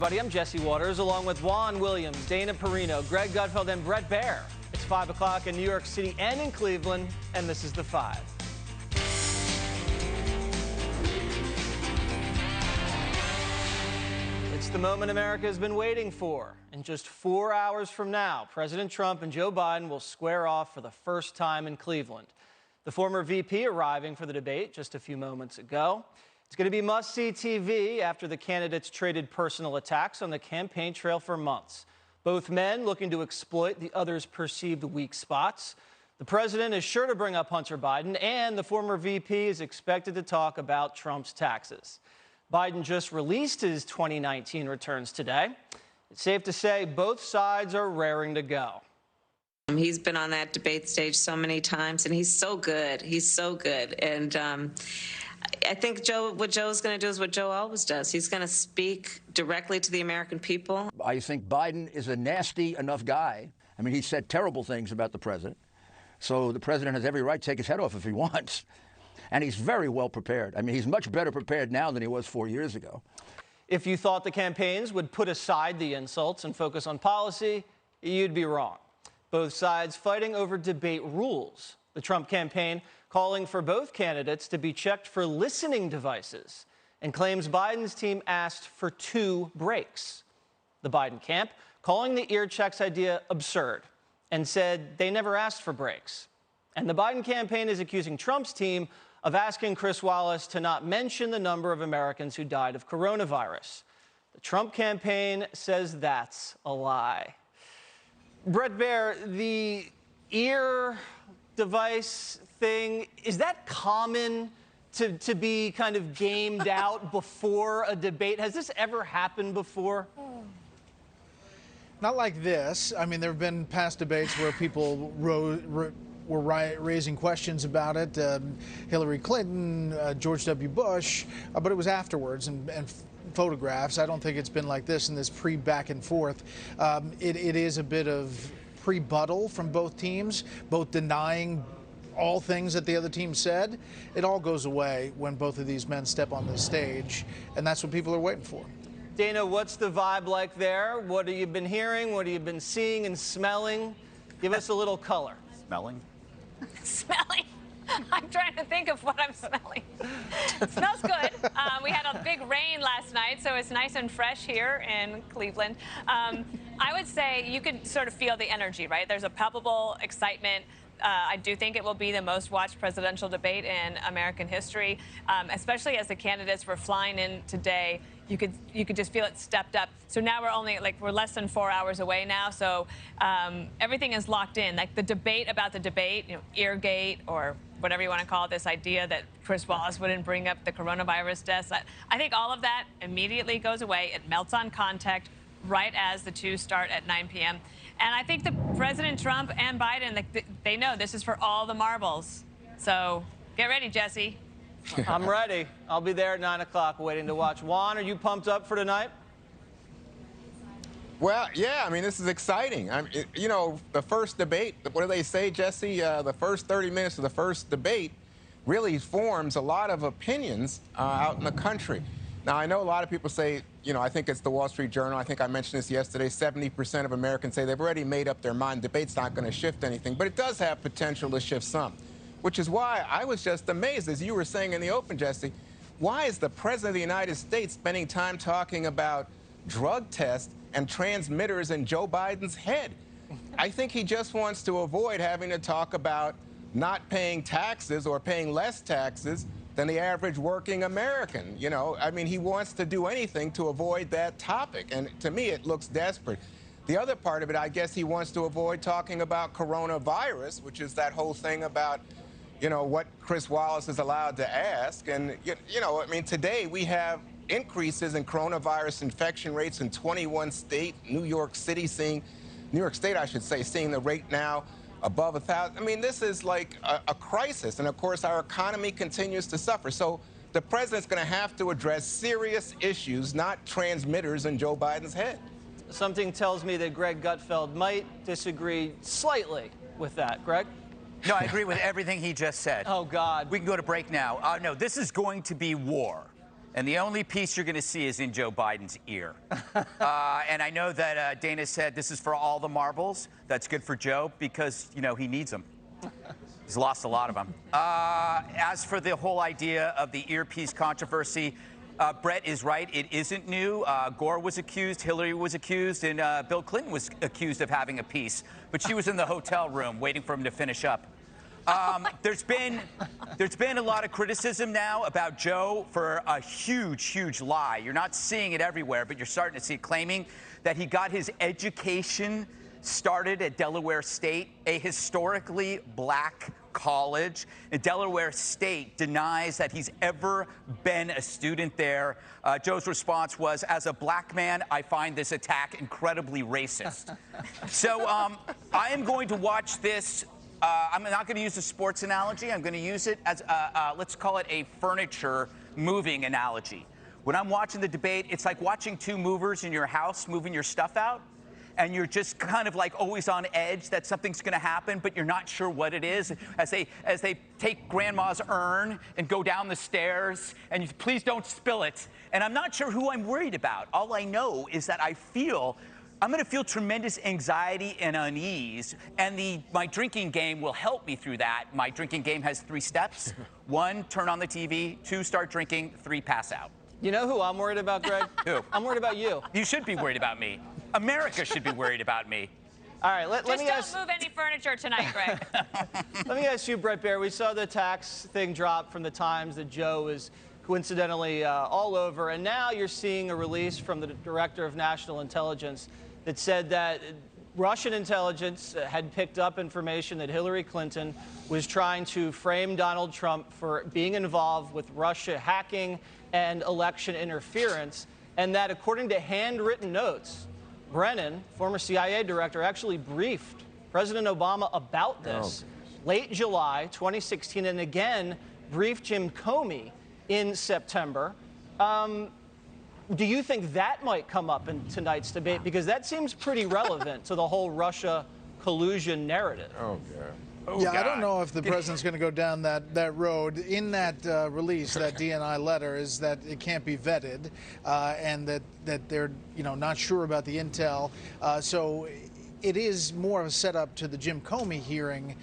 Buddy, I'm Jesse Waters, along with Juan Williams, Dana Perino, Greg Gutfeld, and Bret Baier. It's 5 o'clock in New York City and in Cleveland, and this is The Five. It's the moment America has been waiting for. In just 4 hours from now, President Trump and Joe Biden will square off for the first time in Cleveland. The former VP arriving for the debate just a few moments ago. It's going to be must-see TV after the candidates traded personal attacks on the campaign trail for months. Both men looking to exploit the other's perceived weak spots. The president is sure to bring up Hunter Biden, and the former VP is expected to talk about Trump's taxes. Biden just released his 2019 returns today. It's safe to say both sides are raring to go. He's been on that debate stage so many times, and he's so good. He's so good. And I think what Joe's going to do is what Joe always does. He's going to speak directly to the American people. I think Biden is a nasty enough guy. I mean, he said terrible things about the president. So the president has every right to take his head off if he wants. And he's very well prepared. I mean, he's much better prepared now than he was 4 years ago. If you thought the campaigns would put aside the insults and focus on policy, you'd be wrong. Both sides fighting over debate rules. The Trump campaign calling for both candidates to be checked for listening devices and claims Biden's team asked for 2 breaks. The Biden camp calling the ear checks idea absurd and said they never asked for breaks. And the Biden campaign is accusing Trump's team of asking Chris Wallace to not mention the number of Americans who died of coronavirus. The Trump campaign says that's a lie. Bret Baier, the ear device thing, is that common to be kind of gamed out before a debate? Has this ever happened before? Not like this. I mean, there have been past debates where people were raising questions about it. Hillary Clinton, George W. Bush, but it was afterwards and photographs. I don't think it's been like this in this pre-back and forth. It is a bit of pre-buttal from both teams, both denying all things that the other team said. It all goes away when both of these men step on the stage, and that's what people are waiting for. Dana, what's the vibe like there? What have you been hearing? What have you been seeing and smelling? Give us a little color. Smelling? Smelling? I'm trying to think of what I'm smelling. It smells good. We had a big rain last night, so it's nice and fresh here in Cleveland. I would say you could sort of feel the energy, right? There's a palpable excitement. I do think it will be the most watched presidential debate in American history, especially as the candidates were flying in today. You could just feel it stepped up. So now we're less than 4 hours away now. So everything is locked in. Like the debate about the debate, Eargate or whatever you want to call it, this idea that Chris Wallace wouldn't bring up the coronavirus deaths. I think all of that immediately goes away. It melts on contact right as the two start at 9 p.m. And I think President Trump and Biden, they know this is for all the marbles. So get ready, Jesse. I'm ready. I'll be there at 9 o'clock waiting to watch. Juan, are you pumped up for tonight? Well, yeah, I mean, this is exciting. The first debate, what do they say, Jesse? The first 30 minutes of the first debate really forms a lot of opinions out in the country. Now, I know a lot of people say, I think it's the Wall Street Journal. I think I mentioned this yesterday. 70% of Americans say they've already made up their mind. Debate's not going to shift anything, but it does have potential to shift some, which is why I was just amazed, as you were saying in the open, Jesse, why is the President of the United States spending time talking about drug tests and transmitters in Joe Biden's head? I think he just wants to avoid having to talk about not paying taxes or paying less taxes than the average working American. I mean, he wants to do anything to avoid that topic. And to me, it looks desperate. The other part of it, I guess he wants to avoid talking about coronavirus, which is that whole thing about, what Chris Wallace is allowed to ask. And, I mean, today we have increases in coronavirus infection rates in 21 states. New York State, seeing the rate now above 1,000. I mean, this is like a crisis. And, of course, our economy continues to suffer. So the president's going to have to address serious issues, not transmitters in Joe Biden's head. Something tells me that Greg Gutfeld might disagree slightly with that. Greg? No, I agree with everything he just said. Oh, God. We can go to break now. No, this is going to be war. And the only piece you're going to see is in Joe Biden's ear. And I know that Dana said this is for all the marbles. That's good for Joe because, you know, he needs them. He's lost a lot of them. As for the whole idea of the earpiece controversy, Brett is right. It isn't new. Gore was accused, Hillary was accused, and Bill Clinton was accused of having a piece. But she was in the hotel room waiting for him to finish up. There's been a lot of criticism now about Joe for a huge lie. You're not seeing it everywhere, but you're starting to see it, claiming that he got his education started at Delaware State, a historically black college. And Delaware State denies that he's ever been a student there. Joe's response was, as a black man, I find this attack incredibly racist. So I am going to watch this. I'm not going to use a sports analogy. I'm going to use it as, let's call it a furniture moving analogy. When I'm watching the debate, it's like watching two movers in your house moving your stuff out. And you're just kind of like always on edge that something's going to happen, but you're not sure what it is. As they take grandma's urn and go down the stairs, and you, please don't spill it. And I'm not sure who I'm worried about. All I know is that I'm going to feel tremendous anxiety and unease, and my drinking game will help me through that. My drinking game has 3 steps. 1, turn on the TV. 2, start drinking. 3, pass out. You know who I'm worried about, Greg? Who? I'm worried about you. You should be worried about me. America should be worried about me. All right, let me Just don't move any furniture tonight, Greg. Let me ask you, Bret Baier. We saw the tax thing drop from the Times that Joe is coincidentally all over, and now you're seeing a release from the Director of National Intelligence that said that Russian intelligence had picked up information that Hillary Clinton was trying to frame Donald Trump for being involved with Russia hacking and election interference, and that according to handwritten notes, Brennan, former CIA director, actually briefed President Obama about this late July 2016, and again briefed Jim Comey in September. Do you think that might come up in tonight's debate? Because that seems pretty relevant to the whole Russia collusion narrative. Oh, God. Oh, yeah, God. I don't know if the president's going to go down that road. In that release, that DNI letter, is that it can't be vetted, and that they're not sure about the intel. So it is more of a setup to the Jim Comey hearing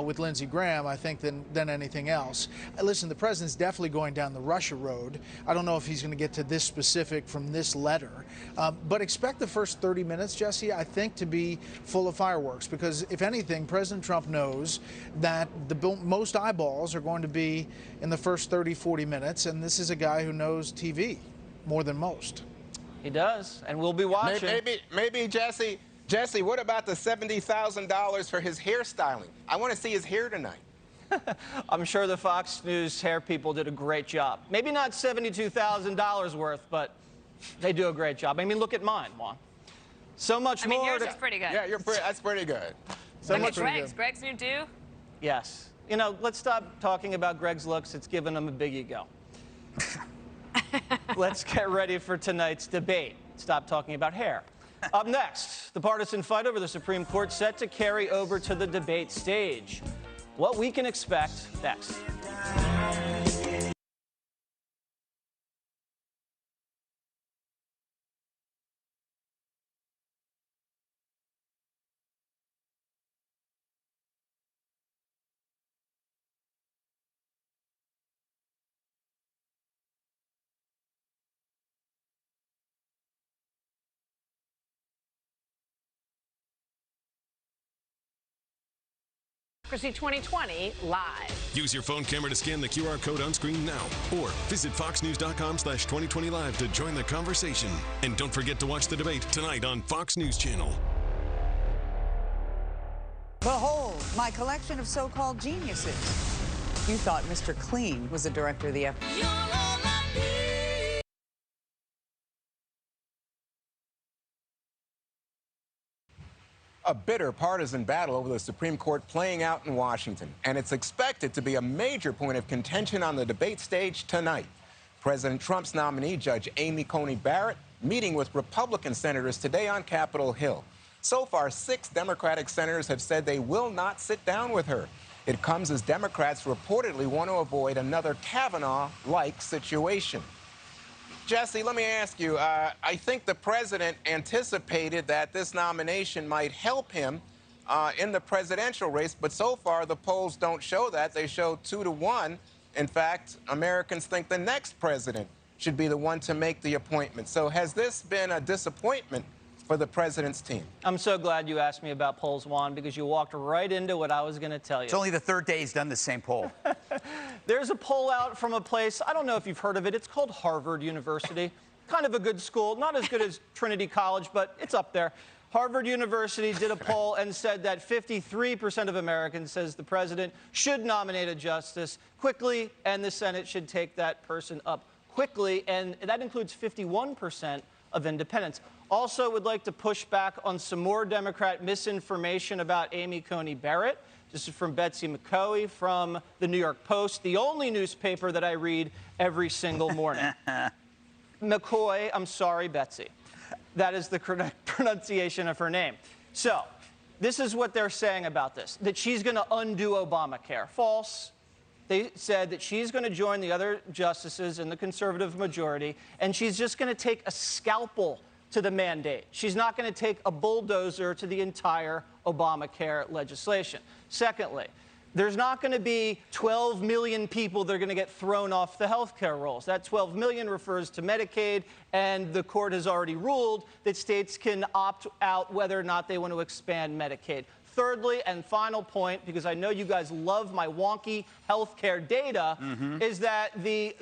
with Lindsey Graham, I think, than anything else. Listen, the president's definitely going down the Russia road. I don't know if he's going to get to this specific from this letter, but expect the first 30 minutes, Jesse, I think, to be full of fireworks, because if anything, President Trump knows that the most eyeballs are going to be in the first 30, 40 minutes, and this is a guy who knows TV more than most. He does, and we'll be watching. Maybe Jesse. Jesse, what about the $70,000 for his hairstyling? I want to see his hair tonight. I'm sure the Fox News hair people did a great job. Maybe not $72,000 worth, but they do a great job. I mean, look at mine, Juan. So much more. Yours is pretty good. Yeah, that's pretty good. Look at Greg's. Greg's new do. Yes. Let's stop talking about Greg's looks. It's given him a big ego. Let's get ready for tonight's debate. Stop talking about hair. Up next, the partisan fight over the Supreme Court set to carry over to the debate stage. What we can expect next. Democracy 2020 live. Use your phone camera to scan the QR code on screen now, or visit foxnews.com/2020live to join the conversation. And don't forget to watch the debate tonight on Fox News Channel. Behold, my collection of so-called geniuses. You thought Mr. Clean was the director of the FBI. A bitter partisan battle over the Supreme Court playing out in Washington, and it's expected to be a major point of contention on the debate stage tonight. President Trump's nominee, Judge Amy Coney Barrett, meeting with Republican senators today on Capitol Hill. So far, 6 Democratic senators have said they will not sit down with her. It comes as Democrats reportedly want to avoid another Kavanaugh-like situation. Jesse, let me ask you. I think the president anticipated that this nomination might help him in the presidential race, but so far the polls don't show that. They show 2-1. In fact, Americans think the next president should be the one to make the appointment. So has this been a disappointment for the president's team? I'm so glad you asked me about polls, Juan, because you walked right into what I was going to tell you. It's only the third day he's done the same poll. There's a poll out from a place, I don't know if you've heard of it. It's called Harvard University. Kind of a good school, not as good as Trinity College, but it's up there. Harvard University did a poll and said that 53% of Americans says the president should nominate a justice quickly, and the Senate should take that person up quickly, and that includes 51% of independents. Also would like to push back on some more Democrat misinformation about Amy Coney Barrett. This is from Betsy McCoy from the New York Post, the only newspaper that I read every single morning. McCoy, I'm sorry, Betsy. That is the correct pronunciation of her name. So, this is what they're saying about this, that she's going to undo Obamacare. False. They said that she's going to join the other justices in the conservative majority, and she's just going to take a scalpel to the mandate. She's not going to take a bulldozer to the entire Obamacare legislation. Secondly, there's not going to be 12 million people that are going to get thrown off the health care rolls. That 12 million refers to Medicaid, and the court has already ruled that states can opt out whether or not they want to expand Medicaid. Thirdly, and final point, because I know you guys love my wonky healthcare data, is that the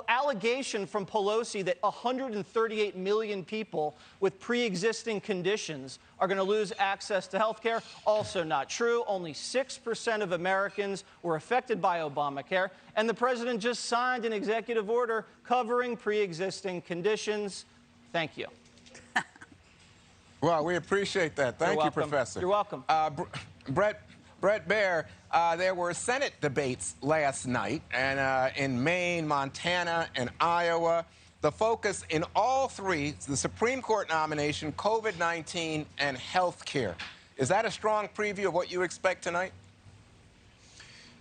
allegation from Pelosi that 138 million people with pre-existing conditions are going to lose access to healthcare, also not true. Only 6% of Americans were affected by Obamacare, and the president just signed an executive order covering pre-existing conditions. Thank you. Well, we appreciate that. Thank you, Professor. You're welcome. Brett Baier, there were Senate debates last night, and in Maine, Montana, and Iowa. The focus in all three, the Supreme Court nomination, COVID-19, and health care. Is that a strong preview of what you expect tonight?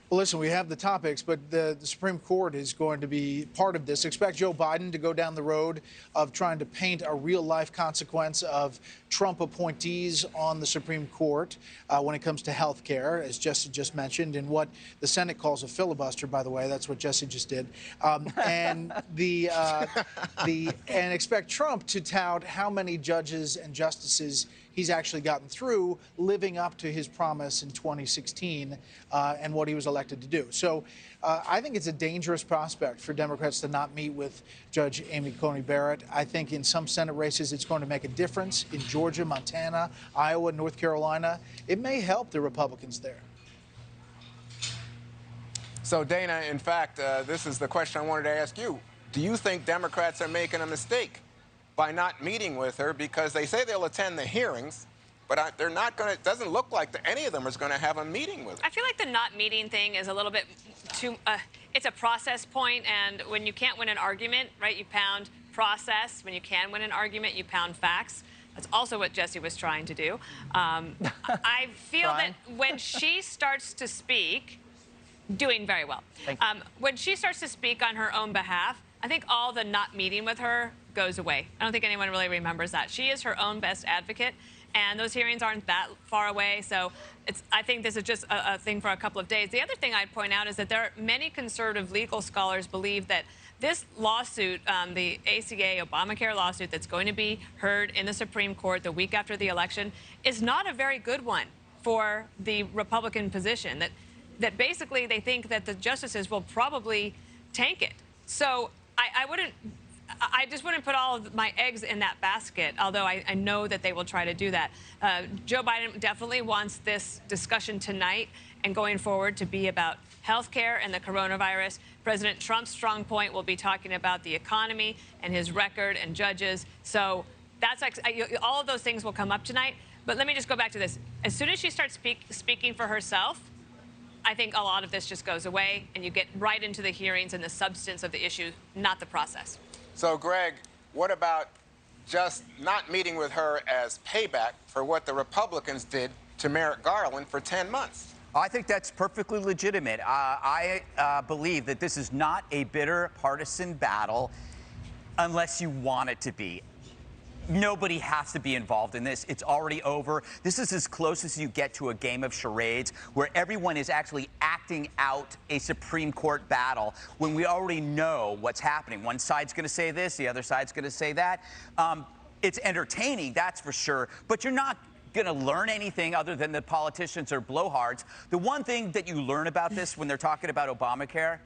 Well, listen, we have the topics, but the Supreme Court is going to be part of this. Expect Joe Biden to go down the road of trying to paint a real-life consequence of Trump appointees on the Supreme Court when it comes to health care, as Jesse just mentioned, and what the Senate calls a filibuster, by the way. That's what Jesse just did. And expect Trump to tout how many judges and justices he's actually gotten through, living up to his promise in 2016 and what he was elected to do. So I think it's a dangerous prospect for Democrats to not meet with Judge Amy Coney Barrett. I think in some Senate races it's going to make a difference in Georgia, Montana, Iowa, North Carolina. It may help the Republicans there. So, Dana, in fact, this is the question I wanted to ask you. Do you think Democrats are making a mistake by not meeting with her, because they say they'll attend the hearings, but they're not going to, it doesn't look like any of them is going to have a meeting with her. I feel like the not meeting thing is a little bit too, it's a process point, and when you can't win an argument, right, you pound process. When you can win an argument, you pound facts. That's also what Jesse was trying to do. I feel that when she starts to speak, doing very well. When she starts to speak on her own behalf, I think all the not meeting with her goes away. I don't think anyone really remembers that. She is her own best advocate, and those hearings aren't that far away, so I think this is just a thing for a couple of days. The other thing I'd point out is that there are many conservative legal scholars believe that this lawsuit, the ACA Obamacare lawsuit that's going to be heard in the Supreme Court the week after the election, is not a very good one for the Republican position, that basically they think that the justices will probably tank it. So I just wouldn't put all of my eggs in that basket, although I know that they will try to do that. Joe Biden definitely wants this discussion tonight and going forward to be about health care and the coronavirus. President Trump's strong point will be talking about the economy and his record and judges. So that's all of those things will come up tonight. But let me just go back to this. As soon as she starts speaking for herself, I think a lot of this just goes away, and you get right into the hearings and the substance of the issue, not the process. So, Greg, what about just not meeting with her as payback for what the Republicans did to Merrick Garland for 10 months? I think that's perfectly legitimate. I believe that this is not a bitter partisan battle. unless you want it to be. Nobody has to be involved in this. It's already over. This is as close as you get to a game of charades where everyone is actually acting out a Supreme Court battle when we already know what's happening. One side's going to say this, the other side's going to say that. It's entertaining, that's for sure, but you're not going to learn anything other than the politicians are blowhards. The one thing that you learn about this when they're talking about Obamacare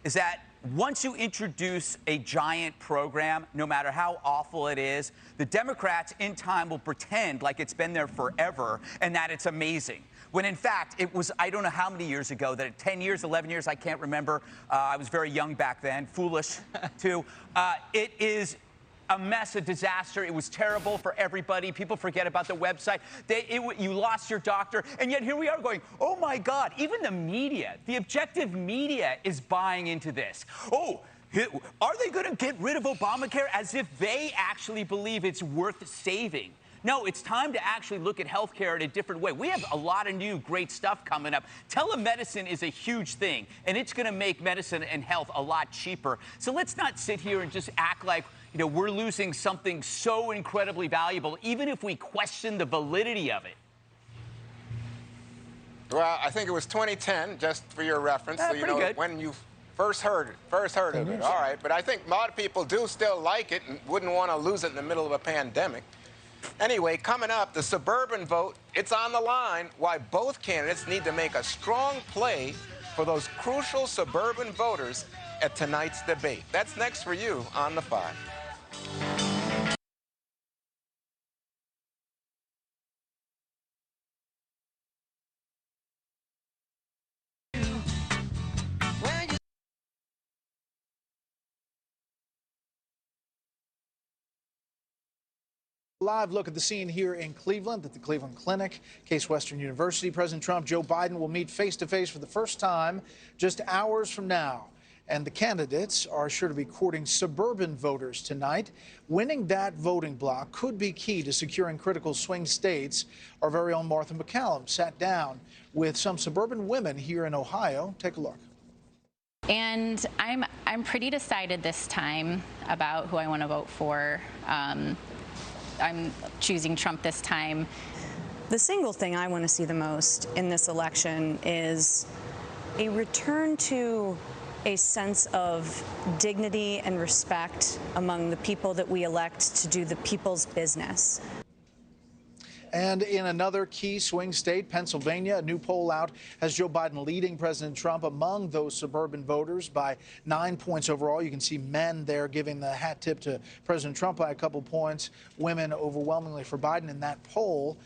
is that once you introduce a giant program, no matter how awful it is, the Democrats in time will pretend like it's been there forever and that it's amazing. When in fact, it was, I don't know how many years ago, that 10 years, 11 years, I can't remember. I was very young back then, foolish too. It is a mess, a disaster. It was terrible for everybody. People forget about the website. You lost your doctor, and yet here we are going, oh my God, even the media, the objective media is buying into this. Oh, are they going to get rid of Obamacare as if they actually believe it's worth saving? No, it's time to actually look at healthcare in a different way. We have a lot of new great stuff coming up. Telemedicine is a huge thing, and it's going to make medicine and health a lot cheaper. So let's not sit here and just act like, you know, we're losing something so incredibly valuable, even if we question the validity of it. Well, I think it was 2010, just for your reference. So, you know, good. when you first heard of it. All right, but I think a lot of people do still like it and wouldn't want to lose it in the middle of a pandemic. Anyway, coming up, the suburban vote, it's on the line. Why both candidates need to make a strong play for those crucial suburban voters at tonight's debate. That's next for you on The Five. Live look at the scene here in Cleveland at the Cleveland Clinic, Case Western University. President Trump, Joe Biden will meet face-to-face for the first time just hours from now. And the candidates are sure to be courting suburban voters tonight. Winning that voting bloc could be key to securing critical swing states. Our very own Martha McCallum sat down with some suburban women here in Ohio. Take a look. And I'm pretty decided this time about who I want to vote for. I'm choosing Trump this time. The single thing I want to see the most in this election is a return to a sense of dignity and respect among the people that we elect to do the people's business. And in another key swing state, Pennsylvania, a new poll out has Joe Biden leading President Trump among those suburban voters by 9 points overall. You can see men there giving the hat tip to President Trump by a couple points, women overwhelmingly for Biden in that poll.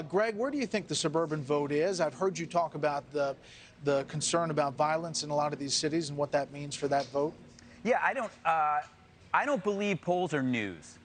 Greg, where do you think the suburban vote is? I've heard you talk about the concern about violence in a lot of these cities and what that means for that vote. Yeah, I don't believe polls are news.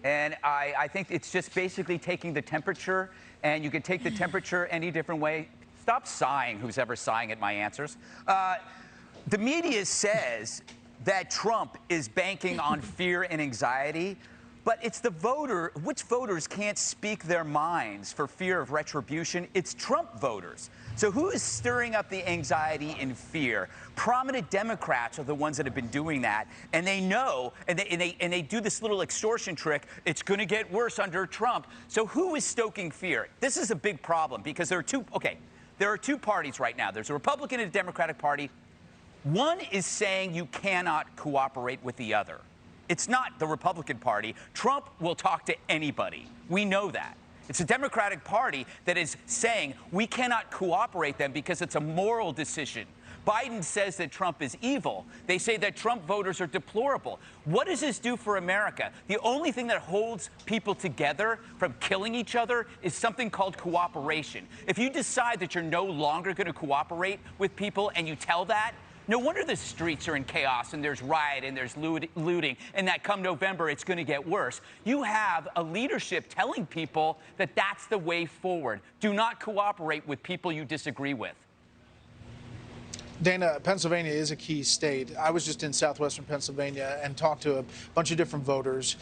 And I think it's just basically taking the temperature, and you can take the temperature any different way. Stop sighing, who's ever sighing at my answers. The media says that Trump is banking on fear and anxiety, but it's the voter, which voters can't speak their minds for fear of retribution? It's Trump voters. So who is stirring up the anxiety and fear? Prominent Democrats are the ones that have been doing that, and they know, and they do this little extortion trick. It's going to get worse under Trump. So who is stoking fear? This is a big problem because there are two parties right now. There's a Republican and a Democratic Party. One is saying you cannot cooperate with the other. It's not the Republican Party. Trump will talk to anybody. We know that. It's the Democratic Party that is saying we cannot cooperate them because it's a moral decision. Biden says that Trump is evil. They say that Trump voters are deplorable. What does this do for America? The only thing that holds people together from killing each other is something called cooperation. If you decide that you're no longer going to cooperate with people and you tell that, no wonder the streets are in chaos and there's riot and there's looting and that come November it's going to get worse. You have a leadership telling people that that's the way forward. Do not cooperate with people you disagree with. Dana, Pennsylvania is a key state. I was just in southwestern Pennsylvania and talked to a bunch of different voters,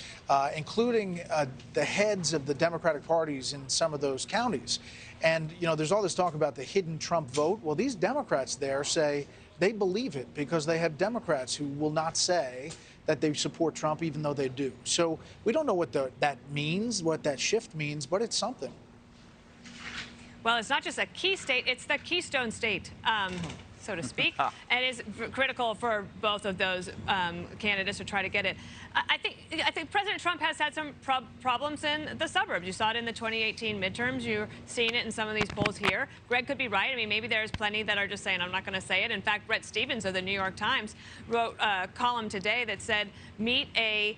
including the heads of the Democratic parties in some of those counties. And, you know, there's all this talk about the hidden Trump vote. Well, these Democrats there say they believe it because they have Democrats who will not say that they support Trump, even though they do. So we don't know what that means, what that shift means, but it's something. Well, it's not just a key state, it's the Keystone State, so to speak. And it is critical for both of those candidates to try to get it. I think President Trump has had some problems in the suburbs. You saw it in the 2018 midterms. You're seeing it in some of these polls here. Greg could be right. I mean, maybe there's plenty that are just saying, I'm not going to say it. In fact, Bret Stephens of the New York Times wrote a column today that said, meet a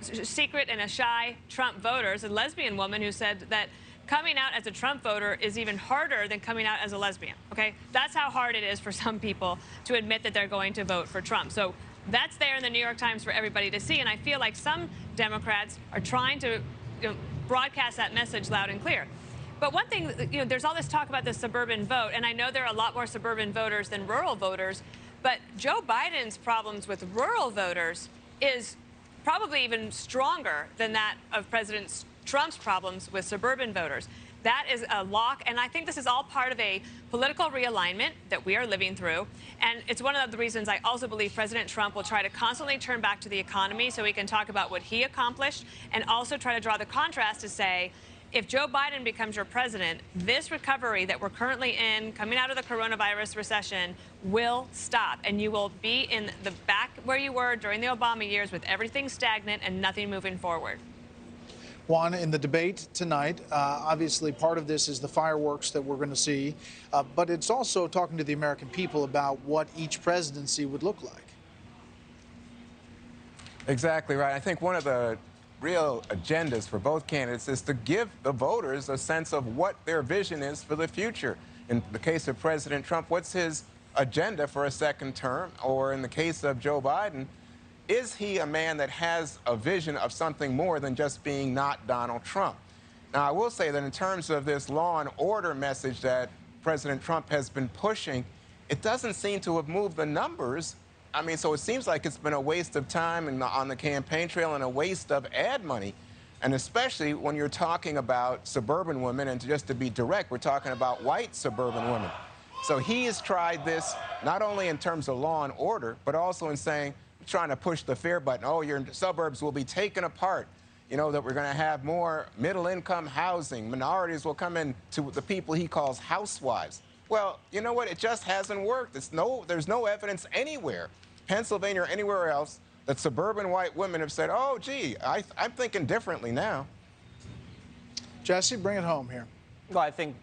secret and a shy Trump voters, a lesbian woman who said that coming out as a Trump voter is even harder than coming out as a lesbian, okay? That's how hard it is for some people to admit that they're going to vote for Trump. So that's there in the New York Times for everybody to see, and I feel like some Democrats are trying to broadcast that message loud and clear. But one thing, there's all this talk about the suburban vote, and I know there are a lot more suburban voters than rural voters, but Joe Biden's problems with rural voters is probably even stronger than that of President Trump's problems with suburban voters. That is a lock, and I think this is all part of a political realignment that we are living through. And it's one of the reasons I also believe President Trump will try to constantly turn back to the economy so he can talk about what he accomplished and also try to draw the contrast to say, if Joe Biden becomes your president, this recovery that we're currently in, coming out of the coronavirus recession, will stop. And you will be in the back where you were during the Obama years with everything stagnant and nothing moving forward. Juan, in the debate tonight, obviously part of this is the fireworks that we're going to see, but it's also talking to the American people about what each presidency would look like. Exactly right. I think one of the real agendas for both candidates is to give the voters a sense of what their vision is for the future. In the case of President Trump, what's his agenda for a second term? Or in the case of Joe Biden, is he a man that has a vision of something more than just being not Donald Trump? Now, I will say that in terms of this law and order message that President Trump has been pushing, it doesn't seem to have moved the numbers. I mean, so it seems like it's been a waste of time on the campaign trail and a waste of ad money. And especially when you're talking about suburban women, and just to be direct, we're talking about white suburban women. So he has tried this not only in terms of law and order, but also in saying, trying to push the fear button. Oh, your suburbs will be taken apart. You know, that we're going to have more middle-income housing. Minorities will come in to the people he calls housewives. Well, you know what? It just hasn't worked. There's no evidence anywhere, Pennsylvania or anywhere else, that suburban white women have said, oh, gee, I'm thinking differently now. Jesse, bring it home here. Well, I think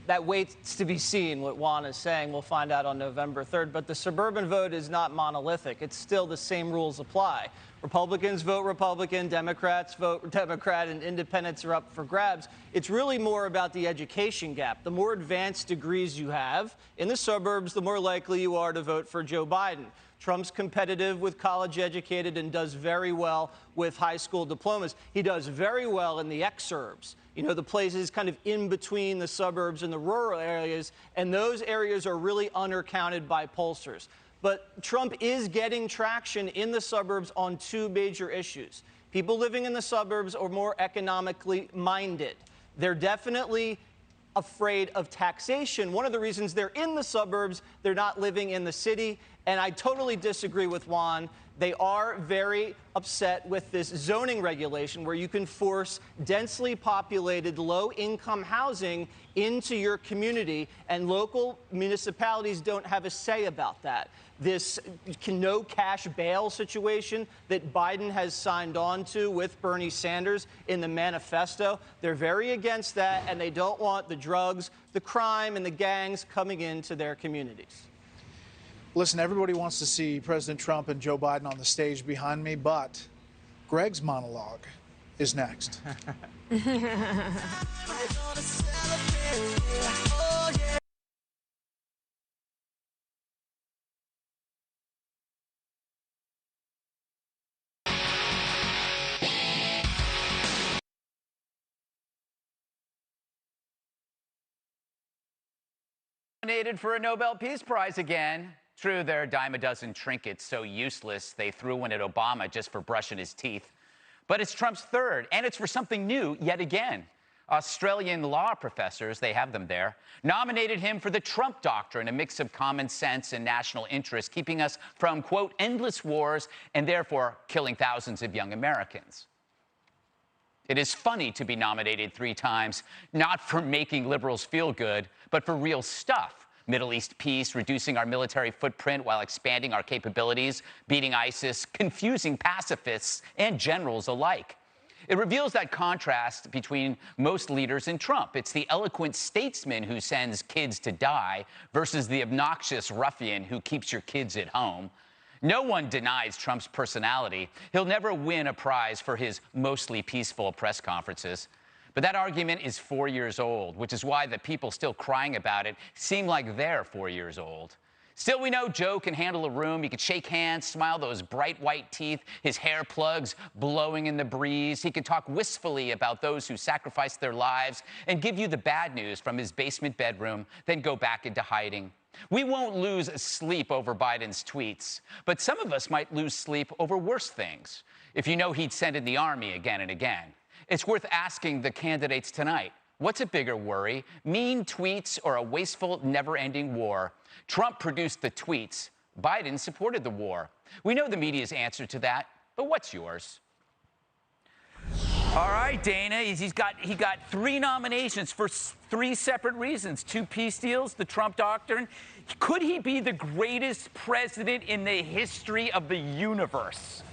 that waits to be seen, what Juan is saying. We'll find out on November 3rd. But the suburban vote is not monolithic. It's still the same rules apply. Republicans vote Republican, Democrats vote Democrat, and independents are up for grabs. It's really more about the education gap. The more advanced degrees you have in the suburbs, the more likely you are to vote for Joe Biden. Trump's competitive with college-educated and does very well with high school diplomas. He does very well in the exurbs, the places kind of in between the suburbs and the rural areas, and those areas are really undercounted by pollsters. But Trump is getting traction in the suburbs on two major issues. People living in the suburbs are more economically minded. They're definitely afraid of taxation. One of the reasons they're in the suburbs, they're not living in the city. And I totally disagree with Juan. They are very upset with this zoning regulation where you can force densely populated, low-income housing into your community, and local municipalities don't have a say about that. This no cash bail situation that Biden has signed on to with Bernie Sanders in the manifesto, they're very against that, and they don't want the drugs, the crime, and the gangs coming into their communities. Listen, everybody wants to see President Trump and Joe Biden on the stage behind me, but Greg's monologue is next. Nominated for a Nobel Peace Prize again. True, they're a dime a dozen trinkets so useless they threw one at Obama just for brushing his teeth. But it's Trump's third, and it's for something new yet again. Australian law professors, they have them there, nominated him for the Trump Doctrine, a mix of common sense and national interest, keeping us from, quote, endless wars and therefore killing thousands of young Americans. It is funny to be nominated 3 times, not for making liberals feel good, but for real stuff. Middle East peace, reducing our military footprint while expanding our capabilities, beating ISIS, confusing pacifists and generals alike. It reveals that contrast between most leaders and Trump. It's the eloquent statesman who sends kids to die versus the obnoxious ruffian who keeps your kids at home. No one denies Trump's personality. He'll never win a prize for his mostly peaceful press conferences. But that argument is 4 years old, which is why the people still crying about it seem like they're 4 years old. Still, we know Joe can handle a room. He can shake hands, smile those bright white teeth, his hair plugs blowing in the breeze. He can talk wistfully about those who sacrificed their lives and give you the bad news from his basement bedroom, then go back into hiding. We won't lose sleep over Biden's tweets, but some of us might lose sleep over worse things. If you know he'd send in the army again and again. It's worth asking the candidates tonight, what's a bigger worry, mean tweets or a wasteful, never-ending war? Trump produced the tweets. Biden supported the war. We know the media's answer to that, but what's yours? All right, Dana, he got 3 nominations for 3 separate reasons. 2 peace deals, the Trump Doctrine. Could he be the greatest president in the history of the universe?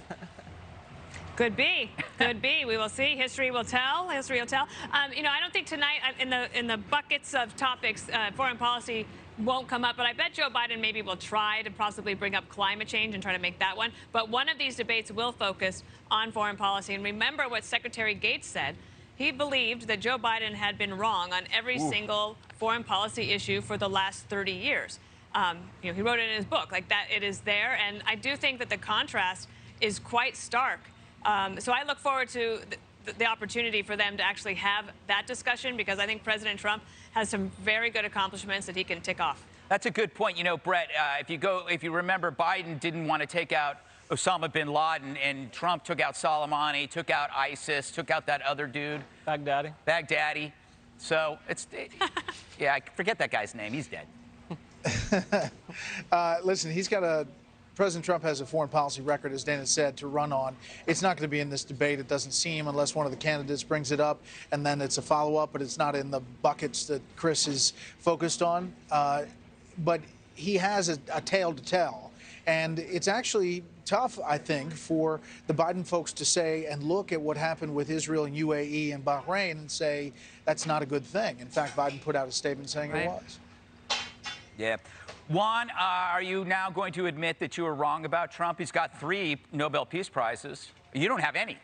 Could be. Could be. We will see. History will tell. History will tell. You know, I don't think tonight in the buckets of topics, foreign policy won't come up, but I bet Joe Biden maybe will try to possibly bring up climate change and try to make that one. But one of these debates will focus on foreign policy. And remember what Secretary Gates said. He believed that Joe Biden had been wrong on every single foreign policy issue for the last 30 years. You know, he wrote it in his book, like that. It is there. And I do think that the contrast is quite stark. So I look forward to the opportunity for them to actually have that discussion, because I think President Trump has some very good accomplishments that he can tick off. That's a good point. You know, Brett, if you remember, Biden didn't want to take out Osama bin Laden, and Trump took out Soleimani, took out ISIS, took out that other dude. Baghdadi. So yeah, I forget that guy's name. He's dead. Listen, President Trump has a foreign policy record, as Dana said, to run on. It's not going to be in this debate, it doesn't seem, unless one of the candidates brings it up, and then it's a follow-up, but it's not in the buckets that Chris is focused on. But he has a tale to tell. And it's actually tough, I think, for the Biden folks to say and look at what happened with Israel and UAE and Bahrain and say that's not a good thing. In fact, Biden put out a statement saying it was. Yeah. Juan, are you now going to admit that you were wrong about Trump? He's got 3 Nobel Peace Prizes. You don't have any.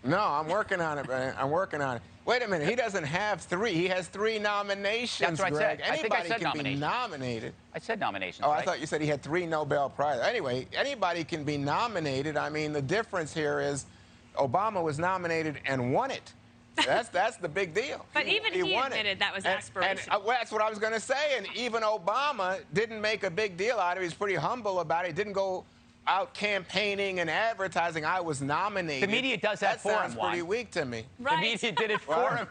No, I'm working on it, man. I'm working on it. Wait a minute. He doesn't have 3. He has 3 nominations, That's what Greg. I said. Anybody I can be nominated. I said nominations, Oh, right? I thought you said he had 3 Nobel Prizes. Anyway, anybody can be nominated. I mean, the difference here is Obama was nominated and won it. That's the big deal. But even he admitted that was aspirational. And that's what I was going to say. And even Obama didn't make a big deal out of it. He's pretty humble about it. He didn't go out campaigning and advertising. I was nominated. The media does that for him. That sounds pretty weak to me. Right. The media did it for him.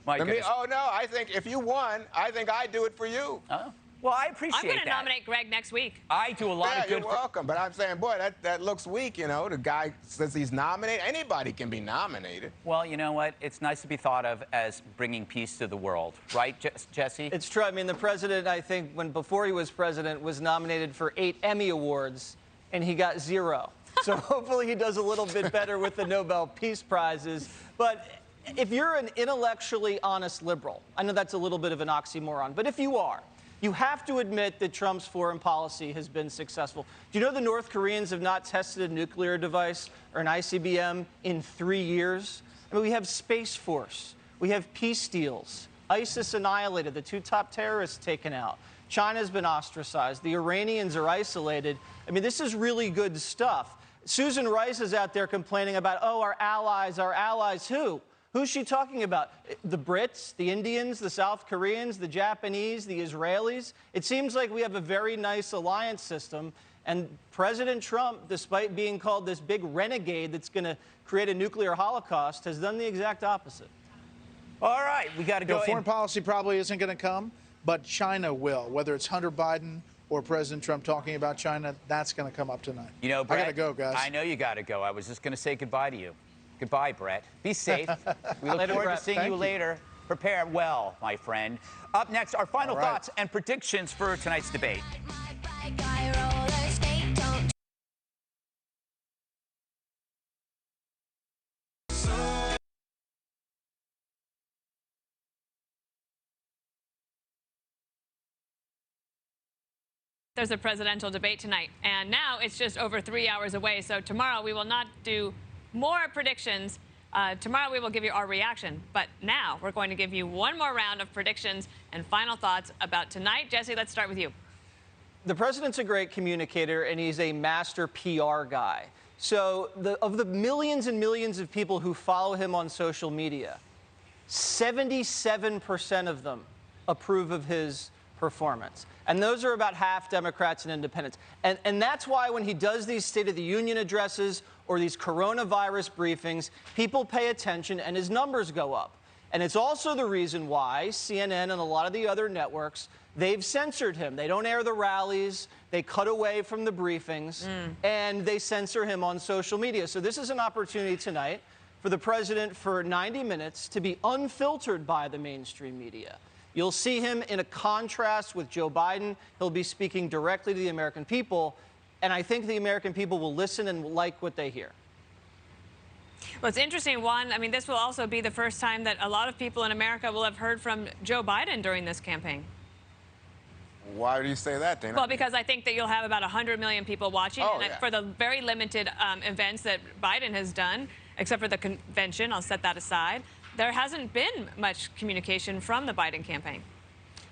My goodness. Oh, no, I think if you won, I think I'd do it for you. Oh. Well, I appreciate that. I'm going to nominate Greg next week. I do a lot of good. You're welcome. But I'm saying, boy, that looks weak, you know. The guy says he's nominated. Anybody can be nominated. Well, you know what? It's nice to be thought of as bringing peace to the world. Right, Jesse? It's true. I mean, the president, I think, before he was president, was nominated for 8 Emmy Awards, and he got 0. So hopefully he does a little bit better with the Nobel Peace Prizes. But if you're an intellectually honest liberal, I know that's a little bit of an oxymoron, but if you are, you have to admit that Trump's foreign policy has been successful. Do you know the North Koreans have not tested a nuclear device or an ICBM in 3 years? I mean, we have Space Force. We have peace deals. ISIS annihilated, the 2 top terrorists taken out. China's been ostracized. The Iranians are isolated. I mean, this is really good stuff. Susan Rice is out there complaining about, oh, our allies. Who? Who's she talking about? The Brits, the Indians, the South Koreans, the Japanese, the Israelis? It seems like we have a very nice alliance system. And President Trump, despite being called this big renegade that's going to create a nuclear holocaust, has done the exact opposite. All right, we got to go. Foreign policy probably isn't going to come, but China will. Whether it's Hunter Biden or President Trump talking about China, that's going to come up tonight. You know, Brett, I got to go, guys. I know you got to go. I was just going to say goodbye to you. Goodbye, Brett. Be safe. We look forward to seeing you later. Prepare well, my friend. Up next, our final thoughts and predictions for tonight's debate. There's a presidential debate tonight, and now it's just over 3 hours away. So tomorrow we will not do more predictions. Tomorrow we will give you our reaction. But now we're going to give you one more round of predictions and final thoughts about tonight. Jesse, let's start with you. The president's a great communicator, and he's a master PR guy. So of the millions and millions of people who follow him on social media, 77% of them approve of his performance. And those are about half Democrats and independents. And that's why when he does these State of the Union addresses or these coronavirus briefings, people pay attention and his numbers go up. And it's also the reason why CNN and a lot of the other networks, they've censored him. They don't air the rallies. They cut away from the briefings, and they censor him on social media. So this is an opportunity tonight for the president for 90 minutes to be unfiltered by the mainstream media. You'll see him in a contrast with Joe Biden. He'll be speaking directly to the American people, and I think the American people will listen and like what they hear. Well, it's interesting, Juan. I mean, this will also be the first time that a lot of people in America will have heard from Joe Biden during this campaign. Why do you say that, Dana? Well, because I think that you'll have about 100 million people watching. For the very limited events that Biden has done, except for the convention, I'll set that aside, there hasn't been much communication from the Biden campaign.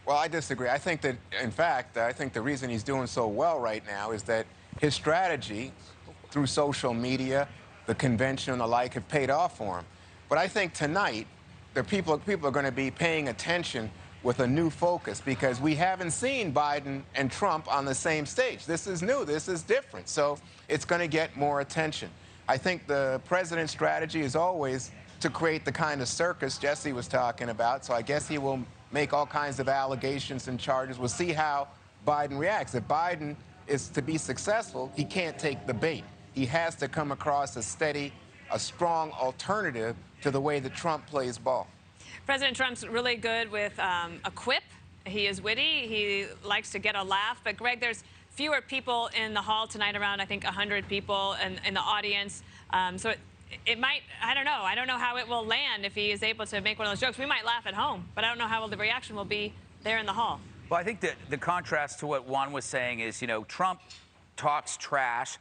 Well, I disagree. I think that, in fact, I think the reason he's doing so well right now is that his strategy through social media, the convention and the like have paid off for him. But I think tonight, the people are going to be paying attention with a new focus because we haven't seen Biden and Trump on the same stage. This is new. This is different. So it's going to get more attention. I think the president's strategy is always to create the kind of circus Jesse was talking about. So I guess he will make all kinds of allegations and charges. We'll see how Biden reacts. If Biden is to be successful, he can't take the bait. He has to come across as steady, a strong alternative to the way that Trump plays ball. President Trump's really good with a quip. He is witty. He likes to get a laugh. But, Greg, there's fewer people in the hall tonight, around, I think, 100 people in the audience. So it might, I don't know. I don't know how it will land if he is able to make one of those jokes. We might laugh at home, but I don't know how the reaction will be there in the hall. Well, I think that the contrast to what Juan was saying is, you know, Trump talks trash,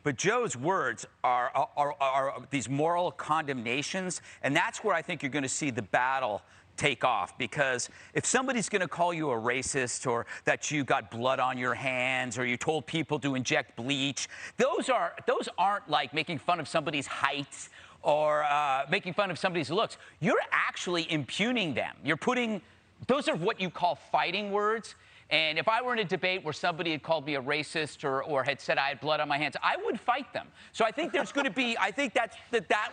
but Joe's words are these moral condemnations, and that's where I think you're going to see the battle take off. Because if somebody's going to call you a racist, or that you got blood on your hands, or you told people to inject bleach, those aren't like making fun of somebody's height or making fun of somebody's looks. You're actually impugning them. You're putting, those are what you call fighting words. And if I were in a debate where somebody had called me a racist or had said I had blood on my hands, I would fight them. So I think there's going to be, I think that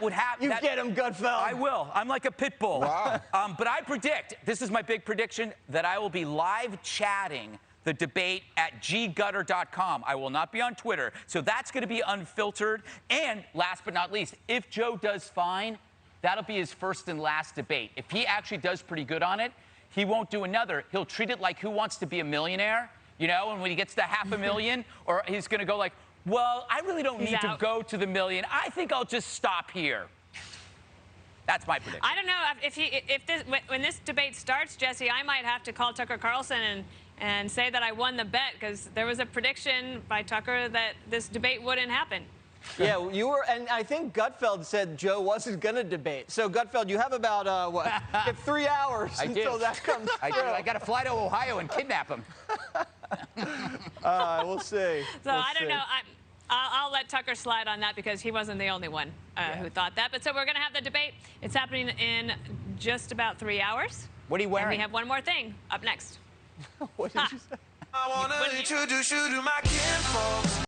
would happen. You get him, Gutfeld. I will. I'm like a pit bull. Wow. But I predict, this is my big prediction, that I will be live chatting the debate at ggutter.com. I will not be on Twitter. So that's going to be unfiltered. And last but not least, if Joe does fine, that'll be his first and last debate. If he actually does pretty good on it, he won't do another. He'll treat it like Who Wants to Be a Millionaire, you know, and when he gets to $500,000, or he's going to go like, well, I really don't need to go to the million. I think I'll just stop here. That's my prediction. I don't know when this debate starts, Jesse, I might have to call Tucker Carlson and say that I won the bet, because there was a prediction by Tucker that this debate wouldn't happen. Yeah, you were, and I think Gutfeld said Joe wasn't going to debate. So, Gutfeld, you have about, what, 3 hours until that comes through. I got to fly to Ohio and kidnap him. We'll see. So, I don't know. I'll let Tucker slide on that, because he wasn't the only one who thought that. But so we're going to have the debate. It's happening in just about 3 hours. What are you wearing? And we have one more thing up next. What did you say? I want to introduce you to my kinfolks.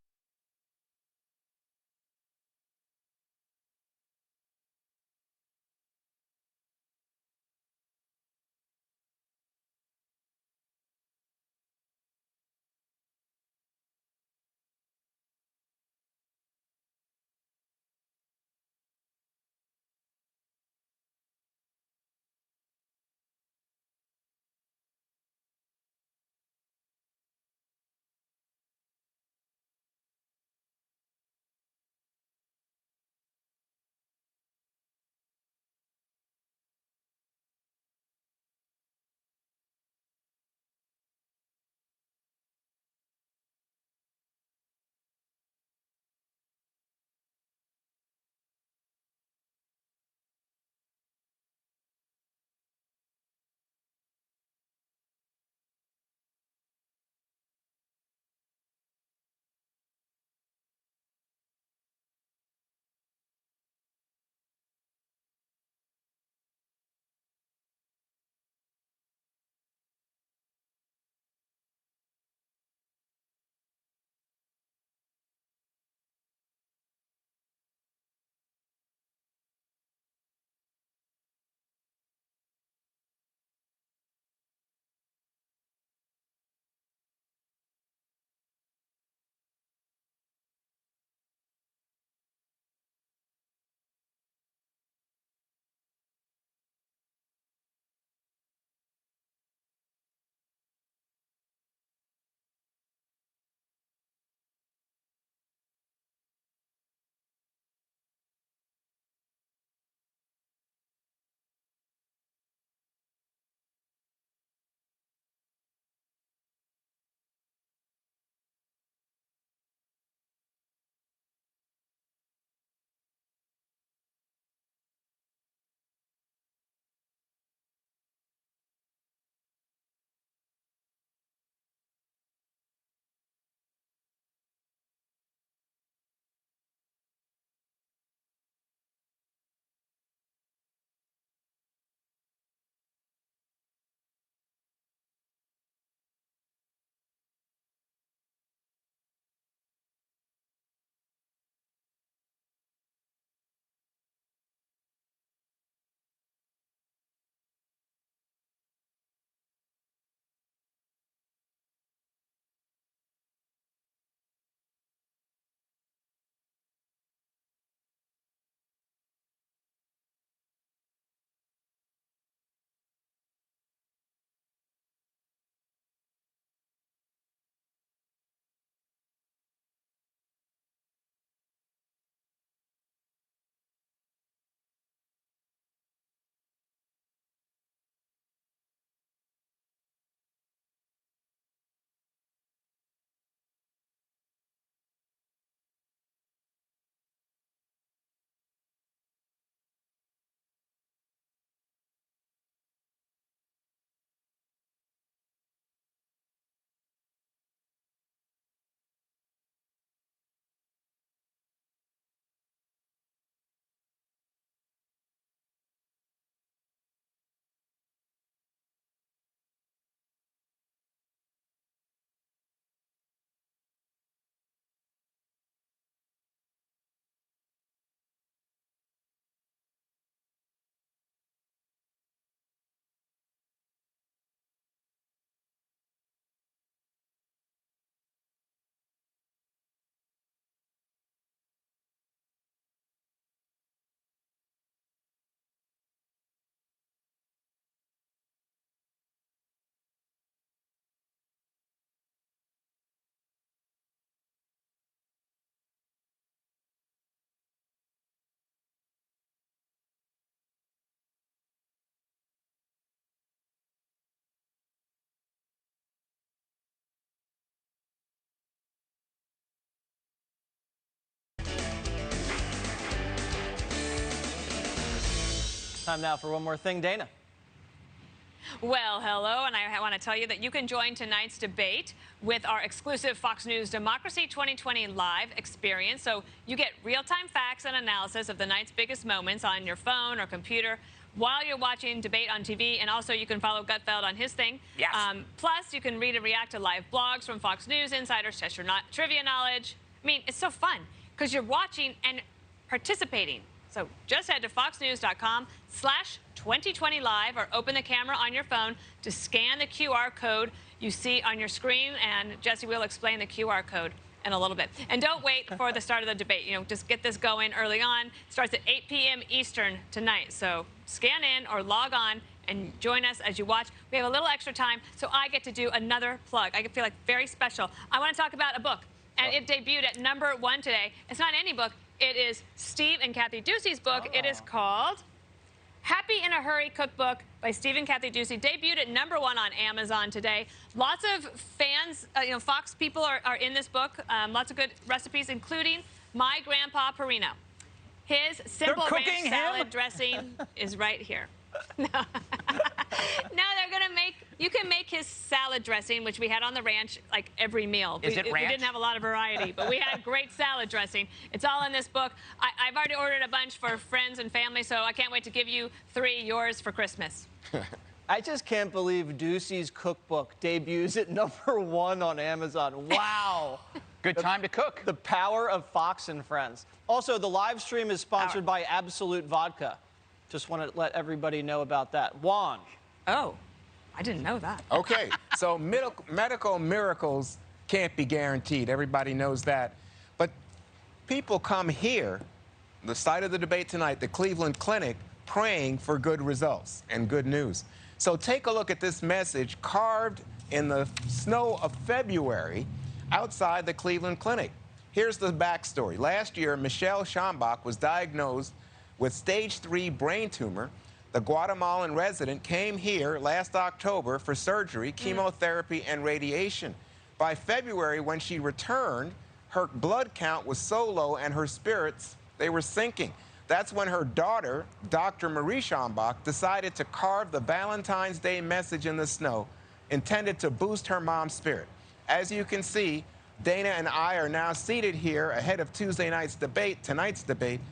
Time now for one more thing, Dana. Well, hello, and I want to tell you that you can join tonight's debate with our exclusive Fox News Democracy 2020 live experience. So you get real-time facts and analysis of the night's biggest moments on your phone or computer while you're watching debate on TV, and also you can follow Gutfeld on his thing. Yes. Plus, you can read and react to live blogs from Fox News insiders, test your trivia knowledge. I mean, it's so fun because you're watching and participating. So just head to foxnews.com/2020live or open the camera on your phone to scan the QR code you see on your screen, and Jesse will explain the QR code in a little bit. And don't wait for the start of the debate. You know, just get this going early on. It starts at 8 p.m. Eastern tonight. So scan in or log on and join us as you watch. We have a little extra time, so I get to do another plug. I feel like very special. I want to talk about a book, and it debuted at #1 today. It's not any book. It is Steve and Kathy Ducey's book. It is called Happy in a Hurry Cookbook by Steve and Kathy Ducey. Debuted at #1 on Amazon today. Lots of fans, Fox people are in this book. Lots of good recipes, including my grandpa Perino. His simple ranch salad dressing is right here. No, they're going to make, you can make his salad dressing, which we had on the ranch, like every meal. Is it ranch? We didn't have a lot of variety, but we had great salad dressing. It's all in this book. I've already ordered a bunch for friends and family, so I can't wait to give you 3, yours for Christmas. I just can't believe Ducey's cookbook debuts at #1 on Amazon. Wow. Good time to cook. The power of Fox and Friends. Also, the live stream is sponsored by Absolute Vodka. Just want to let everybody know about that. Juan. Oh, I didn't know that. Okay, so medical miracles can't be guaranteed. Everybody knows that. But people come here, the site of the debate tonight, the Cleveland Clinic, praying for good results and good news. So take a look at this message carved in the snow of February outside the Cleveland Clinic. Here's the backstory. Last year, Michelle Schambach was diagnosed with stage 3 brain tumor. The Guatemalan resident came here last October for surgery, chemotherapy, and radiation. By February, when she returned, her blood count was so low and her spirits, they were sinking. That's when her daughter, Dr. Marie Schambach, decided to carve the Valentine's Day message in the snow, intended to boost her mom's spirit. As you can see, Dana and I are now seated here ahead of Tuesday night's debate, tonight's debate.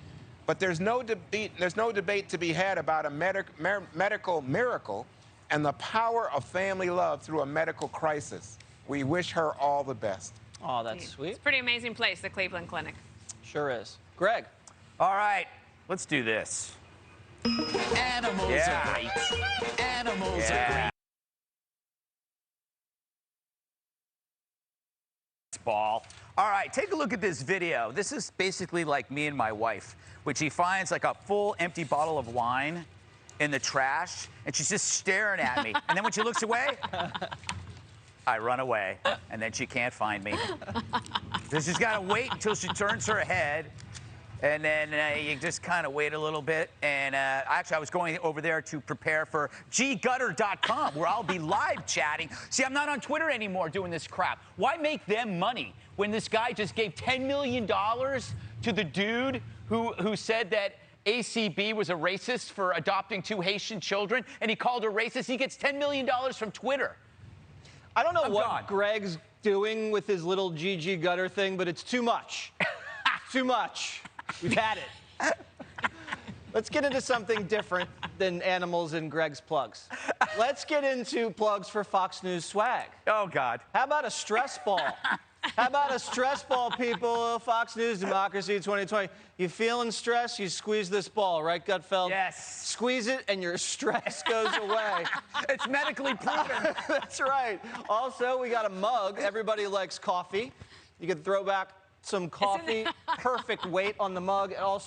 But there's no debate to be had about a medical miracle and the power of family love through a medical crisis. We wish her all the best. Oh, that's sweet. It's a pretty amazing place, the Cleveland Clinic. Sure is. Greg. All right, let's do this. Animals are great. Animals are great. Ball. All right, take a look at this video. This is basically like me and my wife, which he finds like a full empty bottle of wine in the trash, and she's just staring at me. And then when she looks away, I run away, and then she can't find me. So she's got to wait until she turns her head, and then you just kind of wait a little bit. And actually, I was going over there to prepare for ggutter.com, where I'll be live chatting. See, I'm not on Twitter anymore doing this crap. Why make them money when this guy just gave $10 million to the dude who said that ACB was a racist for adopting 2 Haitian children, and he called her racist? He gets $10 million from Twitter. I don't know what Greg's doing with his little GG Gutter thing, but it's too much. Too much. We've had it. Let's get into something different than animals and Greg's plugs. Let's get into plugs for Fox News swag. Oh, God. How about a stress ball? How about a stress ball, people? Fox News Democracy 2020. You feeling stressed? You squeeze this ball, right, Gutfeld? Yes. Squeeze it, and your stress goes away. It's medically proven. That's right. Also, we got a mug. Everybody likes coffee. You can throw back some coffee. Perfect weight on the mug. Also,